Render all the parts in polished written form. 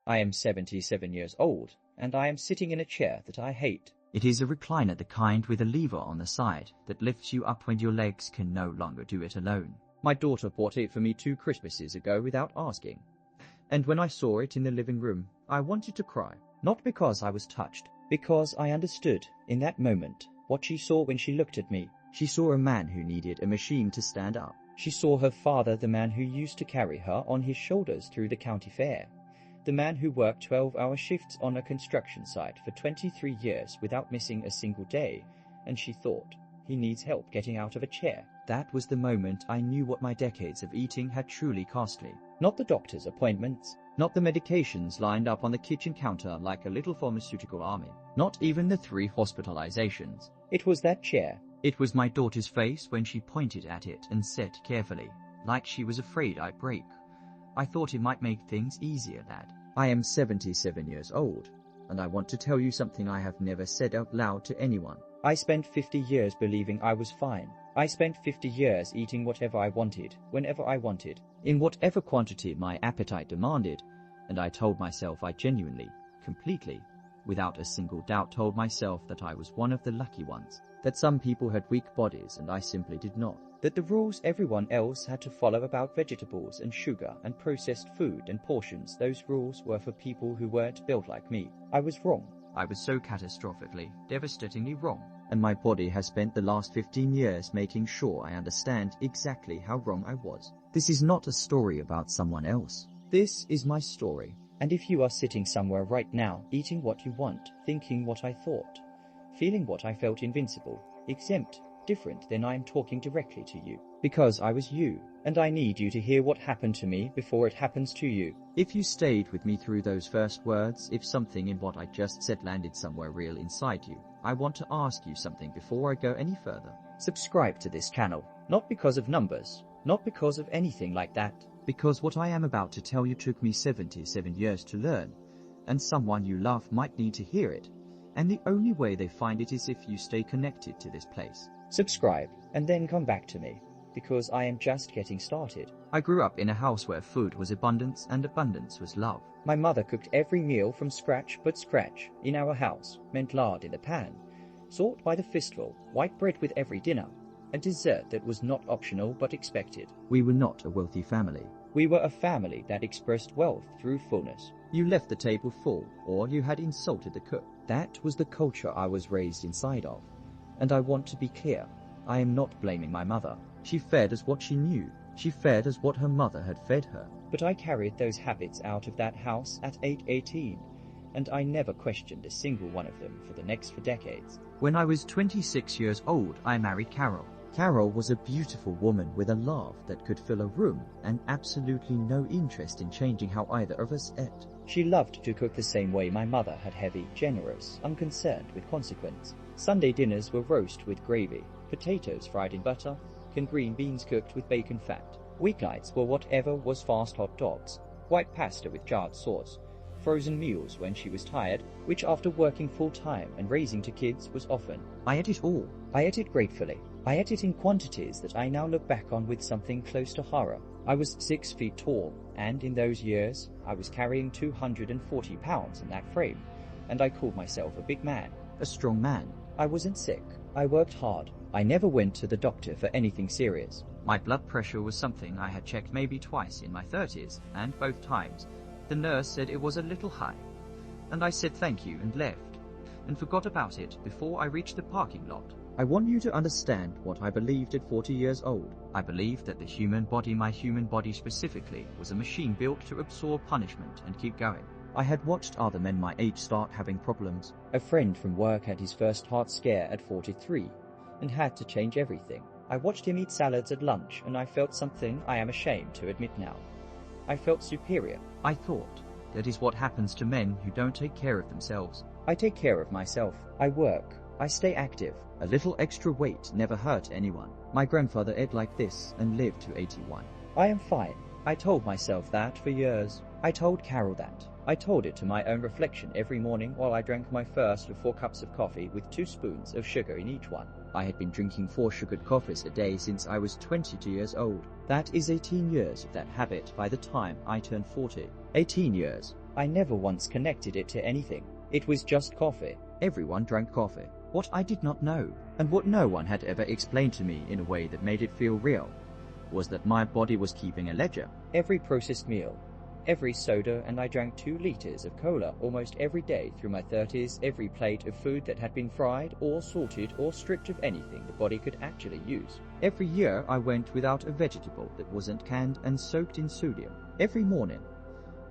I am 77 years old, and I am sitting in a chair that I hate. It is a recliner, the kind with a lever on the side that lifts you up when your legs can no longer do it alone. My daughter bought it for me 2 Christmases ago without asking. And when I saw it in the living room, I wanted to cry. Not because I was touched, because I understood, in that moment, what she saw when she looked at me. She saw a man who needed a machine to stand up. She saw her father, the man who used to carry her on his shoulders through the county fair. The man who worked 12-hour shifts on a construction site for 23 years without missing a single day, and she thought, he needs help getting out of a chair. That was the moment I knew what my decades of eating had truly cost me. Not the doctor's appointments, not the medications lined up on the kitchen counter like a little pharmaceutical army, not even the 3 hospitalizations. It was that chair. It was my daughter's face when she pointed at it and said carefully, like she was afraid I'd break, "I thought it might make things easier, Dad." I am 77 years old, and I want to tell you something I have never said out loud to anyone. I spent 50 years believing I was fine. I spent 50 years eating whatever I wanted, whenever I wanted, in whatever quantity my appetite demanded, and I told myself I genuinely, completely, without a single doubt told myself that I was one of the lucky ones, that some people had weak bodies and I simply did not, that the rules everyone else had to follow about vegetables and sugar and processed food and portions, those rules were for people who weren't built like me. I was wrong. I was so catastrophically, devastatingly wrong. And my body has spent the last 15 years making sure I understand exactly how wrong I was. This is not a story about someone else. This is my story. And if you are sitting somewhere right now, eating what you want, thinking what I thought, feeling what I felt, invincible, exempt, different, then I am talking directly to you. Because I was you, and I need you to hear what happened to me before it happens to you. If you stayed with me through those first words, if something in what I just said landed somewhere real inside you, I want to ask you something before I go any further. Subscribe to this channel, not because of numbers, not because of anything like that, because what I am about to tell you took me 77 years to learn, and someone you love might need to hear it, and the only way they find it is if you stay connected to this place. Subscribe, and then come back to me, because I am just getting started. I grew up in a house where food was abundance and abundance was love. My mother cooked every meal from scratch, but scratch, in our house, meant lard in the pan, salt by the fistful, white bread with every dinner, a dessert that was not optional but expected. We were not a wealthy family. We were a family that expressed wealth through fullness. You left the table full, or you had insulted the cook. That was the culture I was raised inside of. And I want to be clear, I am not blaming my mother. She fed us what she knew. She fed us what her mother had fed her. But I carried those habits out of that house at age 18, and I never questioned a single one of them for the next 4 decades. When I was 26 years old, I married Carol. Carol was a beautiful woman with a laugh that could fill a room and absolutely no interest in changing how either of us ate. She loved to cook the same way my mother had, heavy, generous, unconcerned with consequence. Sunday dinners were roast with gravy, potatoes fried in butter, and green beans cooked with bacon fat. Weeknights were whatever was fast hot dogs, white pasta with jarred sauce, frozen meals when she was tired, which after working full-time and raising 2 kids was often. I ate it all. I ate it gratefully. I ate it in quantities that I now look back on with something close to horror. I was 6 feet tall, and in those years, I was carrying 240 pounds in that frame, and I called myself a big man, a strong man. I wasn't sick. I worked hard. I never went to the doctor for anything serious. My blood pressure was something I had checked maybe twice in my 30s, and both times, the nurse said it was a little high. And I said thank you and left, and forgot about it before I reached the parking lot. I want you to understand what I believed at 40 years old. I believed that the human body, my human body specifically, was a machine built to absorb punishment and keep going. I had watched other men my age start having problems. A friend from work had his first heart scare at 43 and had to change everything. I watched him eat salads at lunch, and I felt something I am ashamed to admit now. I felt superior. I thought, that is what happens to men who don't take care of themselves. I take care of myself. I work. I stay active. A little extra weight never hurt anyone. My grandfather ate like this and lived to 81. I am fine. I told myself that for years. I told Carol that. I told it to my own reflection every morning while I drank my first of 4 cups of coffee with 2 spoons of sugar in each one. I had been drinking 4 sugared coffees a day since I was 22 years old. That is 18 years of that habit by the time I turned 40. 18 years. I never once connected it to anything. It was just coffee. Everyone drank coffee. What I did not know, and what no one had ever explained to me in a way that made it feel real, was that my body was keeping a ledger. Every processed meal, every soda, and I drank 2 liters of cola almost every day through my 30s, every plate of food that had been fried or salted or stripped of anything the body could actually use. Every year I went without a vegetable that wasn't canned and soaked in sodium. Every morning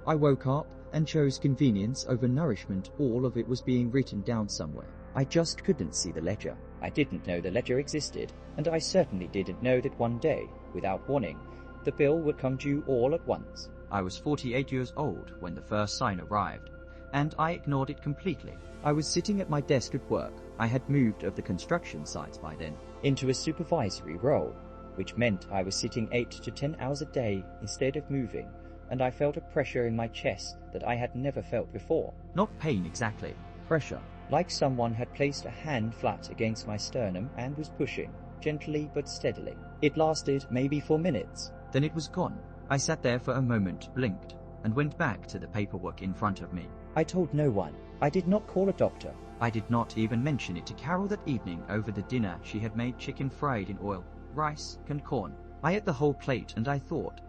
I woke up and chose convenience over nourishment. All of it was being written down somewhere. I just couldn't see the ledger. I didn't know the ledger existed, and I certainly didn't know that one day, without warning, the bill would come due all at once. I was 48 years old when the first sign arrived, and I ignored it completely. I was sitting at my desk at work. I had moved of the construction sites by then into a supervisory role, which meant I was sitting 8 to 10 hours a day instead of moving, and I felt a pressure in my chest that I had never felt before. Not pain exactly, pressure. Like someone had placed a hand flat against my sternum and was pushing, gently but steadily. It lasted maybe 4 minutes. Then it was gone. I sat there for a moment, blinked, and went back to the paperwork in front of me. I told no one. I did not call a doctor. I did not even mention it to Carol that evening over the dinner. She had made chicken fried in oil, rice and corn. I ate the whole plate and I thought,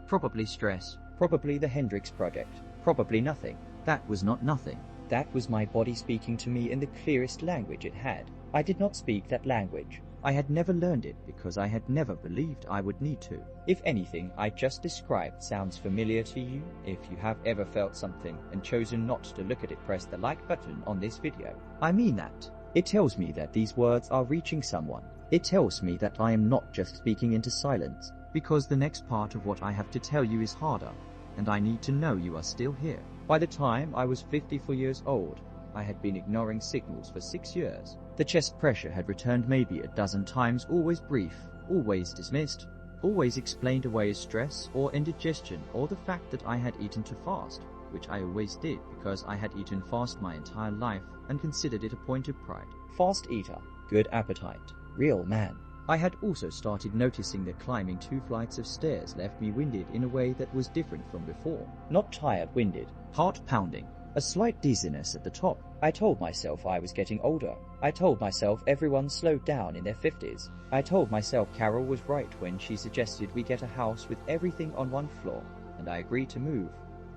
probably stress, probably the Hendrix Project, probably nothing. That was not nothing. That was my body speaking to me in the clearest language it had. I did not speak that language. I had never learned it because I had never believed I would need to. If anything I just described sounds familiar to you, if you have ever felt something and chosen not to look at it, press the like button on this video. I mean that. It tells me that these words are reaching someone. It tells me that I am not just speaking into silence. Because the next part of what I have to tell you is harder, and I need to know you are still here. By the time I was 54 years old, I had been ignoring signals for 6 years. The chest pressure had returned maybe a dozen times, always brief, always dismissed, always explained away as stress or indigestion or the fact that I had eaten too fast, which I always did because I had eaten fast my entire life and considered it a point of pride. Fast eater, good appetite, real man. I had also started noticing that climbing 2 flights of stairs left me winded in a way that was different from before. Not tired, winded. Heart pounding. A slight dizziness at the top. I told myself I was getting older. I told myself everyone slowed down in their 50s. I told myself Carol was right when she suggested we get a house with everything on 1 floor, and I agreed to move.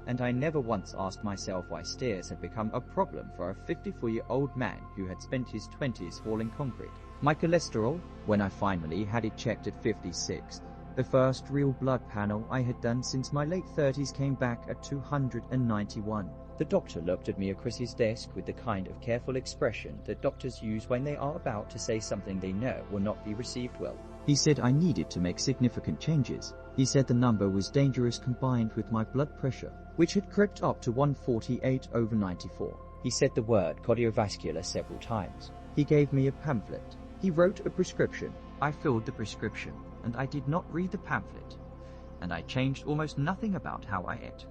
And I never once asked myself why stairs had become a problem for a 54-year-old man who had spent his 20s hauling concrete. My cholesterol, when I finally had it checked at 56, the first real blood panel I had done since my late 30s, came back at 291. The doctor looked at me across his desk with the kind of careful expression that doctors use when they are about to say something they know will not be received well. He said I needed to make significant changes. He said the number was dangerous combined with my blood pressure, which had crept up to 148/94. He said the word cardiovascular several times. He gave me a pamphlet. He wrote a prescription. I filled the prescription, and I did not read the pamphlet. And I changed almost nothing about how I ate,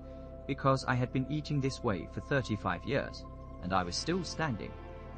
because I had been eating this way for 35 years, and I was still standing,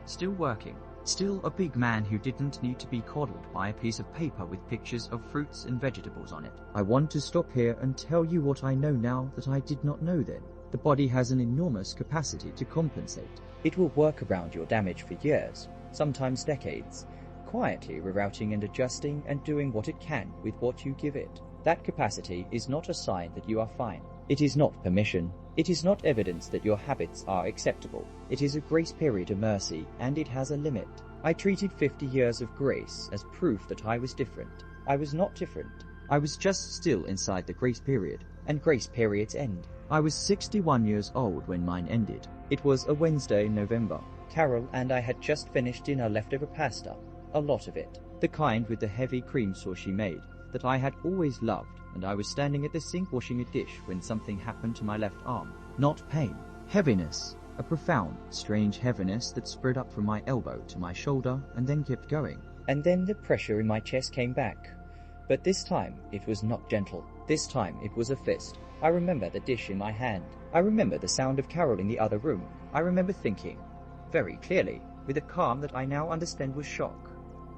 still working, still a big man who didn't need to be coddled by a piece of paper with pictures of fruits and vegetables on it. I want to stop here and tell you what I know now that I did not know then. The body has an enormous capacity to compensate. It will work around your damage for years, sometimes decades, quietly rerouting and adjusting and doing what it can with what you give it. That capacity is not a sign that you are fine. It is not permission. It is not evidence that your habits are acceptable. It is a grace period of mercy, and it has a limit. I treated 50 years of grace as proof that I was different. I was not different. I was just still inside the grace period, and grace periods end. I was 61 years old when mine ended. It was a Wednesday in November. Carol and I had just finished dinner leftover pasta, a lot of it, the kind with the heavy cream sauce she made, that I had always loved, and I was standing at the sink washing a dish when something happened to my left arm. Not pain, heaviness, a profound, strange heaviness that spread up from my elbow to my shoulder and then kept going. And then the pressure in my chest came back. But this time it was not gentle. This time it was a fist. I remember the dish in my hand. I remember the sound of Carol in the other room. I remember thinking, very clearly, with a calm that I now understand was shock,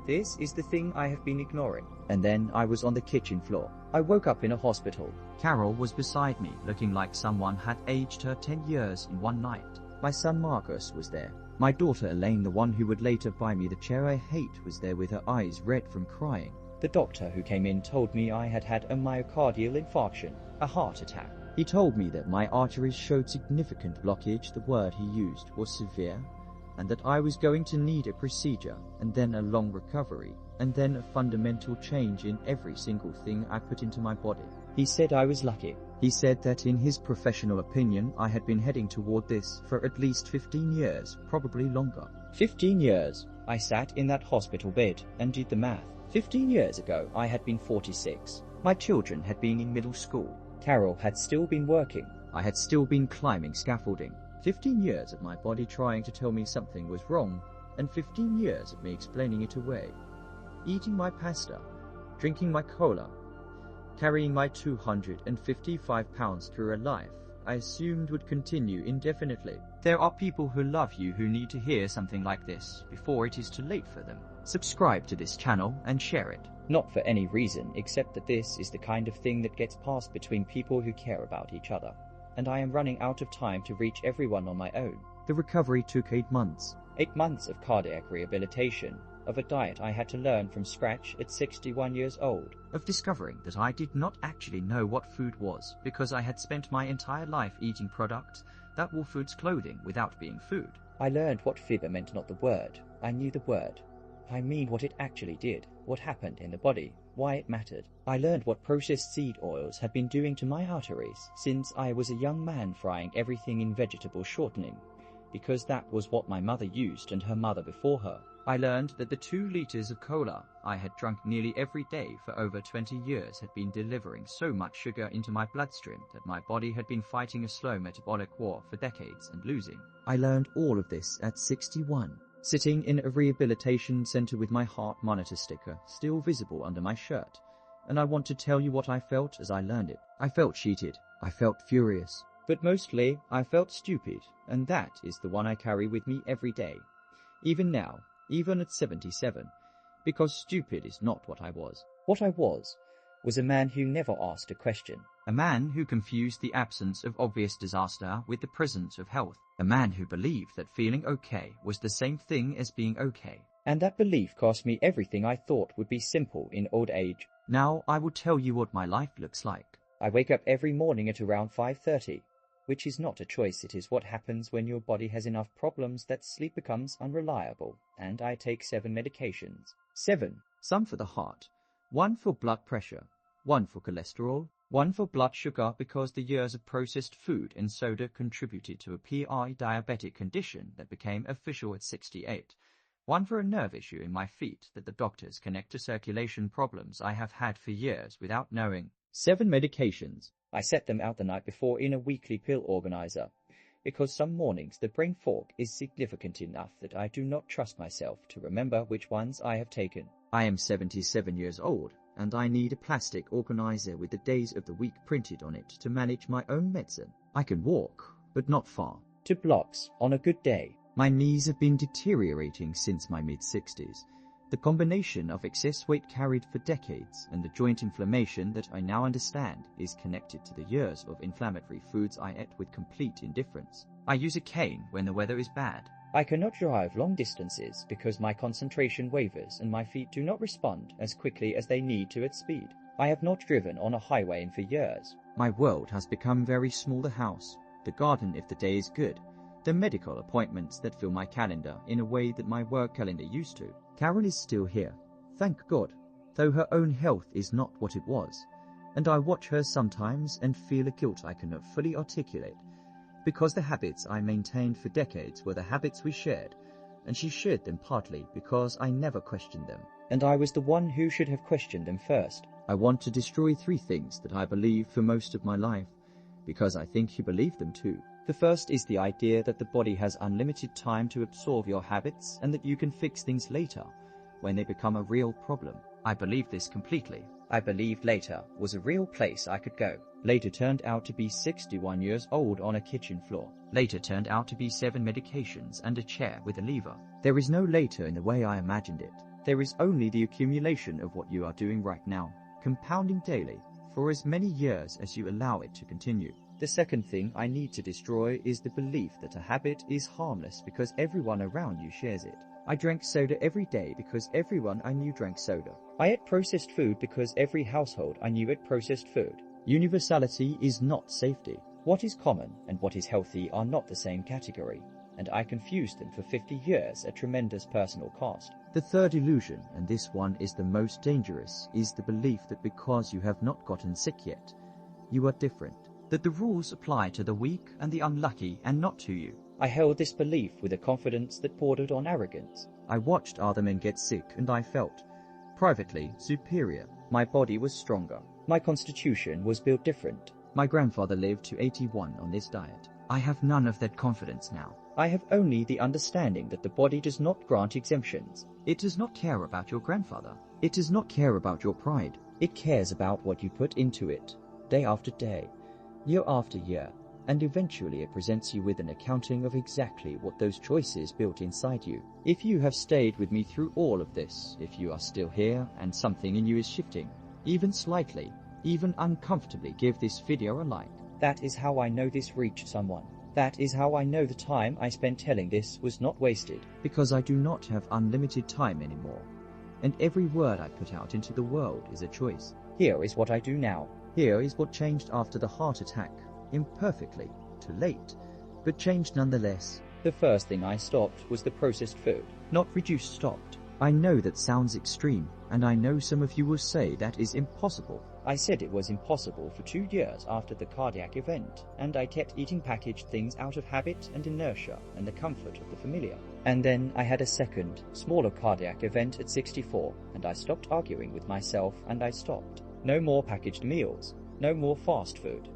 this is the thing I have been ignoring. And then I was on the kitchen floor. I woke up in a hospital. Carol was beside me, looking like someone had aged her 10 years in one night. My son Marcus was there. My daughter Elaine, the one who would later buy me the chair I hate, was there with her eyes red from crying. The doctor who came in told me I had had a myocardial infarction, a heart attack. He told me that my arteries showed significant blockage, the word he used was severe, and that I was going to need a procedure, and then a long recovery, and then a fundamental change in every single thing I put into my body. He said I was lucky. He said that in his professional opinion I had been heading toward this for at least 15 years, probably longer. 15 years. I sat in that hospital bed and did the math. 15 years ago I had been 46. My children had been in middle school. Carol had still been working. I had still been climbing scaffolding. 15 years of my body trying to tell me something was wrong, and 15 years of me explaining it away. Eating my pasta, drinking my cola, carrying my 255 pounds through a life I assumed would continue indefinitely. There are people who love you who need to hear something like this before it is too late for them. Subscribe to this channel and share it. Not for any reason except that this is the kind of thing that gets passed between people who care about each other. And I am running out of time to reach everyone on my own. The recovery took 8 months. 8 months of cardiac rehabilitation, of a diet I had to learn from scratch at 61 years old. Of discovering that I did not actually know what food was because I had spent my entire life eating products that were food's clothing without being food. I learned what fibber meant, not the word. I knew the word. I mean what it actually did, what happened in the body, why it mattered. I learned what processed seed oils had been doing to my arteries since I was a young man frying everything in vegetable shortening, because that was what my mother used and her mother before her. I learned that the 2 liters of cola I had drunk nearly every day for over 20 years had been delivering so much sugar into my bloodstream that my body had been fighting a slow metabolic war for decades and losing. I learned all of this at 61. Sitting in a rehabilitation center with my heart monitor sticker still visible under my shirt. And I want to tell you what I felt as I learned it. I felt cheated. I felt furious. But mostly, I felt stupid, and that is the one I carry with me every day. Even now, even at 77. Because stupid is not what I was. What I was a man who never asked a question. A man who confused the absence of obvious disaster with the presence of health. A man who believed that feeling okay was the same thing as being okay. And that belief cost me everything I thought would be simple in old age. Now I will tell you what my life looks like. I wake up every morning at around 5:30, which is not a choice. It is what happens when your body has enough problems that sleep becomes unreliable. And I take 7 medications. 7. Some for the heart, 1 for blood pressure, 1 for cholesterol, 1 for blood sugar because the years of processed food and soda contributed to a pre-diabetic condition that became official at 68. 1 for a nerve issue in my feet that the doctors connect to circulation problems I have had for years without knowing. 7 medications. I set them out the night before in a weekly pill organizer, because some mornings the brain fog is significant enough that I do not trust myself to remember which ones I have taken. I am 77 years old, and I need a plastic organizer with the days of the week printed on it to manage my own medicine. I can walk, but not far. 2 blocks on a good day. My knees have been deteriorating since my mid-60s. The combination of excess weight carried for decades and the joint inflammation that I now understand is connected to the years of inflammatory foods I ate with complete indifference. I use a cane when the weather is bad. I cannot drive long distances because my concentration wavers and my feet do not respond as quickly as they need to at speed. I have not driven on a highway in for years. My world has become very small. The house, the garden if the day is good, the medical appointments that fill my calendar in a way that my work calendar used to. Carol is still here, thank God, though her own health is not what it was, and I watch her sometimes and feel a guilt I cannot fully articulate, because the habits I maintained for decades were the habits we shared, and she shared them partly because I never questioned them, and I was the one who should have questioned them first. I want to destroy 3 things that I believed for most of my life, because I think you believe them too. The first is the idea that the body has unlimited time to absorb your habits and that you can fix things later, when they become a real problem. I believe this completely. I believed later was a real place I could go. Later turned out to be 61 years old on a kitchen floor. Later turned out to be 7 medications and a chair with a lever. There is no later in the way I imagined it. There is only the accumulation of what you are doing right now, compounding daily. for as many years as you allow it to continue. The second thing I need to destroy is the belief that a habit is harmless because everyone around you shares it. I drank soda every day because everyone I knew drank soda. I ate processed food because every household I knew ate processed food. Universality is not safety. What is common and what is healthy are not the same category, and I confused them for 50 years at tremendous personal cost. The third illusion, and this one is the most dangerous, is the belief that because you have not gotten sick yet, you are different. That the rules apply to the weak and the unlucky and not to you. I held this belief with a confidence that bordered on arrogance. I watched other men get sick and I felt, privately, superior. My body was stronger. My constitution was built different. My grandfather lived to 81 on this diet. I have none of that confidence now. I have only the understanding that the body does not grant exemptions. It does not care about your grandfather. It does not care about your pride. It cares about what you put into it, day after day, year after year, and eventually it presents you with an accounting of exactly what those choices built inside you. If you have stayed with me through all of this, if you are still here and something in you is shifting, even slightly, even uncomfortably, give this video a like. That is how I know this reached someone. That is how I know the time I spent telling this was not wasted, because I do not have unlimited time anymore. And every word I put out into the world is a choice. Here is what I do now. Here is what changed after the heart attack. Imperfectly, too late, but changed nonetheless. The first thing I stopped was the processed food. Not reduced, stopped. I know that sounds extreme, and I know some of you will say that is impossible. I said it was impossible for 2 years after the cardiac event, and I kept eating packaged things out of habit and inertia and the comfort of the familiar. And then I had a second, smaller cardiac event at 64, and I stopped arguing with myself and I stopped. No more packaged meals, no more fast food,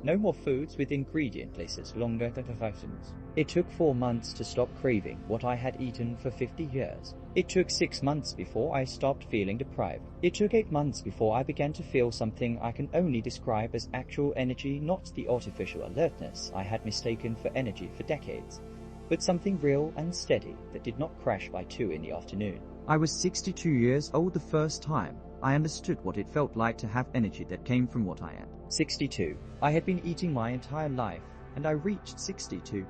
no more foods with ingredient lists longer than 5 seconds. It took 4 months to stop craving what I had eaten for 50 years. It took 6 months before I stopped feeling deprived. It took 8 months before I began to feel something I can only describe as actual energy, not the artificial alertness I had mistaken for energy for decades, but something real and steady that did not crash by 2 in the afternoon. I was 62 years old the first time I understood what it felt like to have energy that came from what I am. 62. I had been eating my entire life, and I reached 62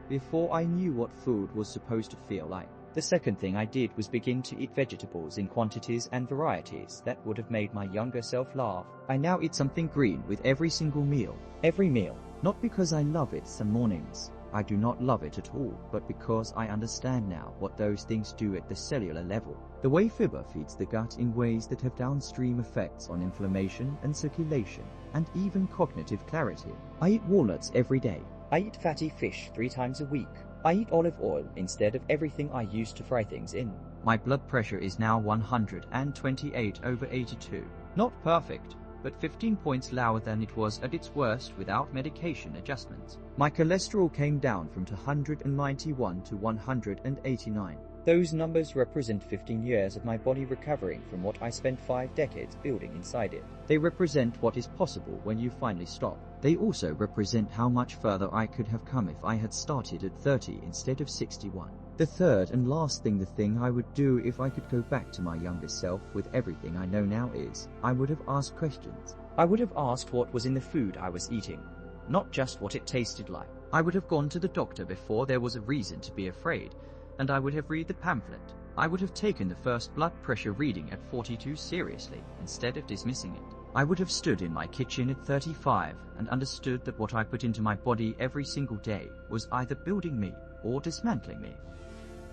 before I knew what food was supposed to feel like. The second thing I did was begin to eat vegetables in quantities and varieties that would have made my younger self laugh. I now eat something green with every single meal. Every meal. Not because I love it some mornings. I do not love it at all, but because I understand now what those things do at the cellular level. The way fiber feeds the gut in ways that have downstream effects on inflammation and circulation, and even cognitive clarity. I eat walnuts every day. I eat fatty fish 3 times a week. I eat olive oil instead of everything I used to fry things in. My blood pressure is now 128/82. Not perfect, but 15 points lower than it was at its worst without medication adjustments. My cholesterol came down from 191 to 189. Those numbers represent 15 years of my body recovering from what I spent 5 decades building inside it. They represent what is possible when you finally stop. They also represent how much further I could have come if I had started at 30 instead of 61. The third and last thing, the thing I would do if I could go back to my younger self with everything I know now is, I would have asked questions. I would have asked what was in the food I was eating, not just what it tasted like. I would have gone to the doctor before there was a reason to be afraid, and I would have read the pamphlet. I would have taken the first blood pressure reading at 42 seriously, instead of dismissing it. I would have stood in my kitchen at 35 and understood that what I put into my body every single day was either building me or dismantling me.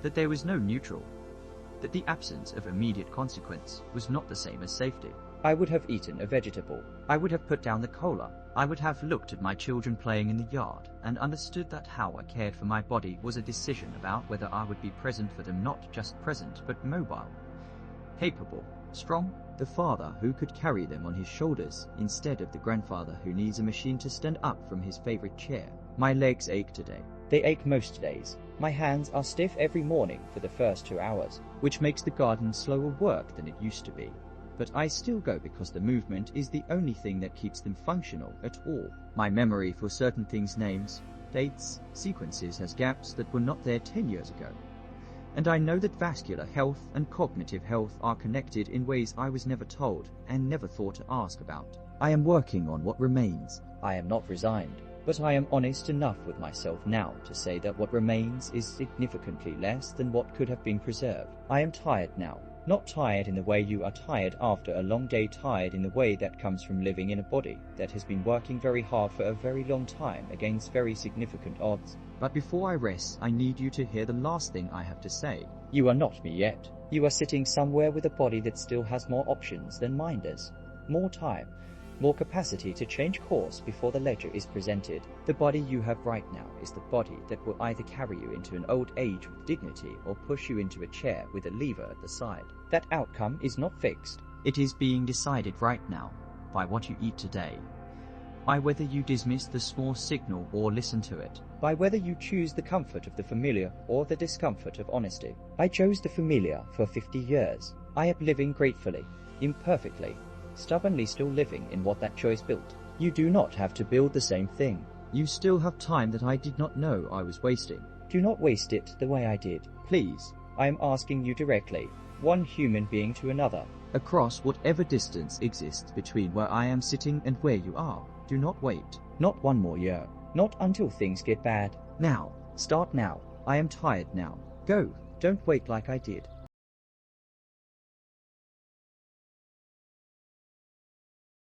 That there was no neutral. That the absence of immediate consequence was not the same as safety. I would have eaten a vegetable. I would have put down the cola. I would have looked at my children playing in the yard and understood that how I cared for my body was a decision about whether I would be present for them, not just present but mobile, capable, strong. The father who could carry them on his shoulders instead of the grandfather who needs a machine to stand up from his favorite chair. My legs ache today. They ache most days. My hands are stiff every morning for the first 2 hours, which makes the garden slower work than it used to be. But I still go because the movement is the only thing that keeps them functional at all. My memory for certain things, names, dates, sequences has gaps that were not there 10 years ago. And I know that vascular health and cognitive health are connected in ways I was never told and never thought to ask about. I am working on what remains. I am not resigned, but I am honest enough with myself now to say that what remains is significantly less than what could have been preserved. I am tired now. Not tired in the way you are tired after a long day, tired in the way that comes from living in a body that has been working very hard for a very long time against very significant odds. But before I rest, I need you to hear the last thing I have to say. You are not me yet. You are sitting somewhere with a body that still has more options than mine does. More time, more capacity to change course before the ledger is presented. The body you have right now is the body that will either carry you into an old age with dignity or push you into a chair with a lever at the side. That outcome is not fixed. It is being decided right now by what you eat today, by whether you dismiss the small signal or listen to it, by whether you choose the comfort of the familiar or the discomfort of honesty. I chose the familiar for 50 years. I am living gratefully, imperfectly, stubbornly still living in what that choice built. You do not have to build the same thing. You still have time that I did not know I was wasting. Do not waste it the way I did. Please, I am asking you directly, one human being to another. Across whatever distance exists between where I am sitting and where you are, do not wait. Not one more year. Not until things get bad. Now. Start now. I am tired now. Go. Don't wait like I did.